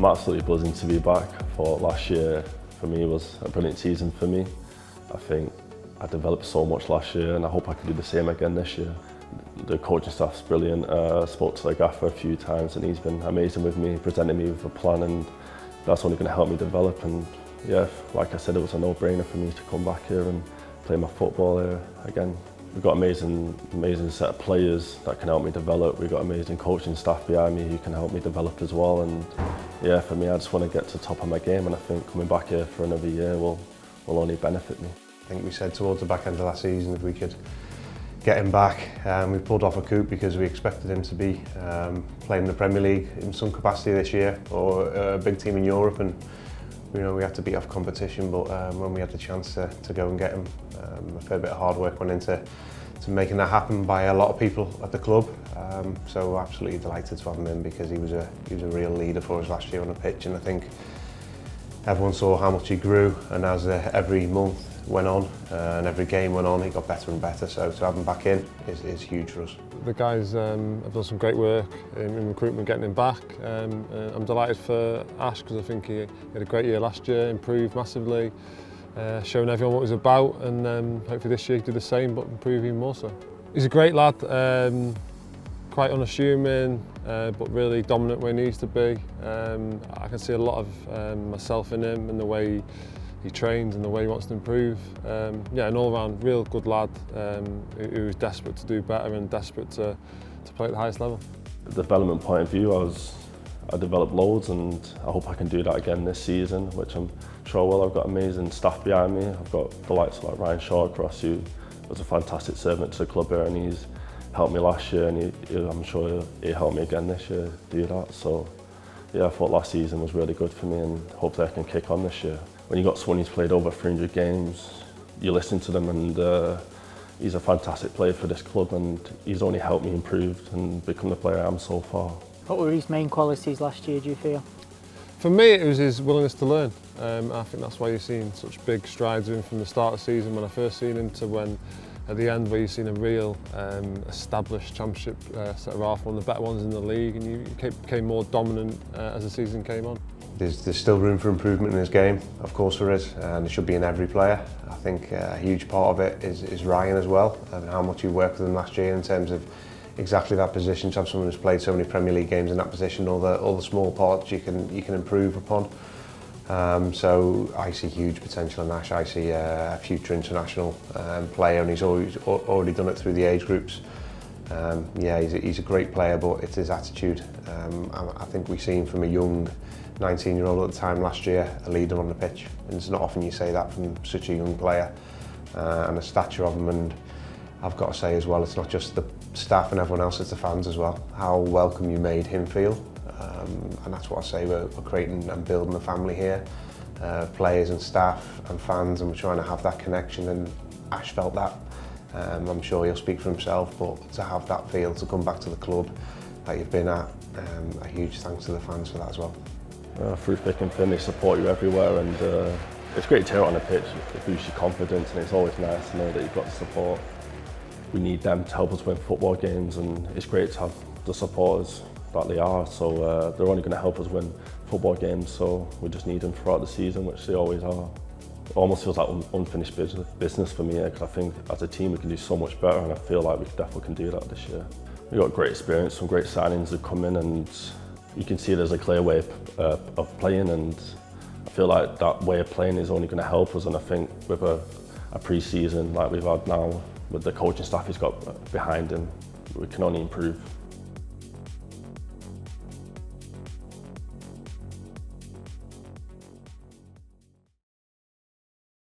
I'm absolutely buzzing to be back. I thought last year for me was a brilliant season for me. I think I developed so much last year and I hope I can do the same again this year. The coaching staff's brilliant. I spoke to the gaffer a few times and he's been amazing with me, presenting me with a plan, and that's only going to help me develop. And yeah, like I said, it was a no-brainer for me to come back here and play my football here again. We've got amazing set of players that can help me develop. We've got amazing coaching staff behind me who can help me develop as well. And yeah, for me, I just want to get to the top of my game, and I think coming back here for another year will only benefit me. I think we said towards the back end of last season if we could get him back. We pulled off a coup because we expected him to be playing the Premier League in some capacity this year, or a big team in Europe, and you know we had to beat off competition. But when we had the chance to go and get him, a fair bit of hard work went into making that happen by a lot of people at the club. So absolutely delighted to have him in because he was a real leader for us last year on the pitch, and I think everyone saw how much he grew, and as every month went on and every game went on, he got better and better. So to have him back in is huge for us. The guys have done some great work in recruitment, getting him back. I'm delighted for Ash because I think he had a great year last year, improved massively, showing everyone what he was about, and hopefully this year he do the same but improve even more so. He's a great lad, quite unassuming but really dominant where he needs to be. I can see a lot of myself in him and the way he trains and the way he wants to improve. Yeah, an all-round real good lad who was desperate to do better and desperate to play at the highest level. The development point of view, I developed loads, and I hope I can do that again this season, which I'm sure I will. I've got amazing staff behind me. I've got the likes of like Shawcross, who was a fantastic servant to the club here, and he's helped me last year, and I'm sure he'll help me again this year do that. So yeah, I thought last season was really good for me, and hopefully I can kick on this year. When you've got someone who's played over 300 games, you listen to them, and he's a fantastic player for this club, and he's only helped me improve and become the player I am so far. What were his main qualities last year, do you feel? For me, it was his willingness to learn. I think that's why you've seen such big strides in him from the start of the season when I first seen him to when at the end where you've seen a real established championship centre-half, one of the better ones in the league, and you became more dominant as the season came on. There's still room for improvement in his game, of course there is, and it should be in every player. I think a huge part of it is Ryan as well, and how much you worked with him last year in terms of exactly that position, to have someone who's played so many Premier League games in that position, all the small parts you can improve upon. So I see huge potential in Ash. I see a future international player, and he's already done it through the age groups. Yeah, he's a great player, but it's his attitude. I think we've seen from a young 19-year-old at the time last year, a leader on the pitch, and it's not often you say that from such a young player, and the stature of him. And I've got to say as well, it's not just the staff and everyone else, it's the fans as well. How welcome you made him feel, and that's what I say, we're creating and building a family here, players and staff and fans, and we're trying to have that connection, and Ash felt that. I'm sure he'll speak for himself, but to have that feel, to come back to the club that you've been at, a huge thanks to the fans for that as well. Through thick and thin, they support you everywhere, and it's great to hear it on the pitch. It boosts your confidence, and it's always nice to know that you've got the support. We need them to help us win football games, and it's great to have the supporters that they are. So they're only going to help us win football games, so we just need them throughout the season, which they always are. It almost feels like unfinished business for me, because I think as a team we can do so much better, and I feel like we definitely can do that this year. We've got great experience, some great signings that come in, and you can see there's a clear way of playing, and I feel like that way of playing is only going to help us. And I think with a pre-season like we've had now, with the coaching staff he's got behind him, we can only improve.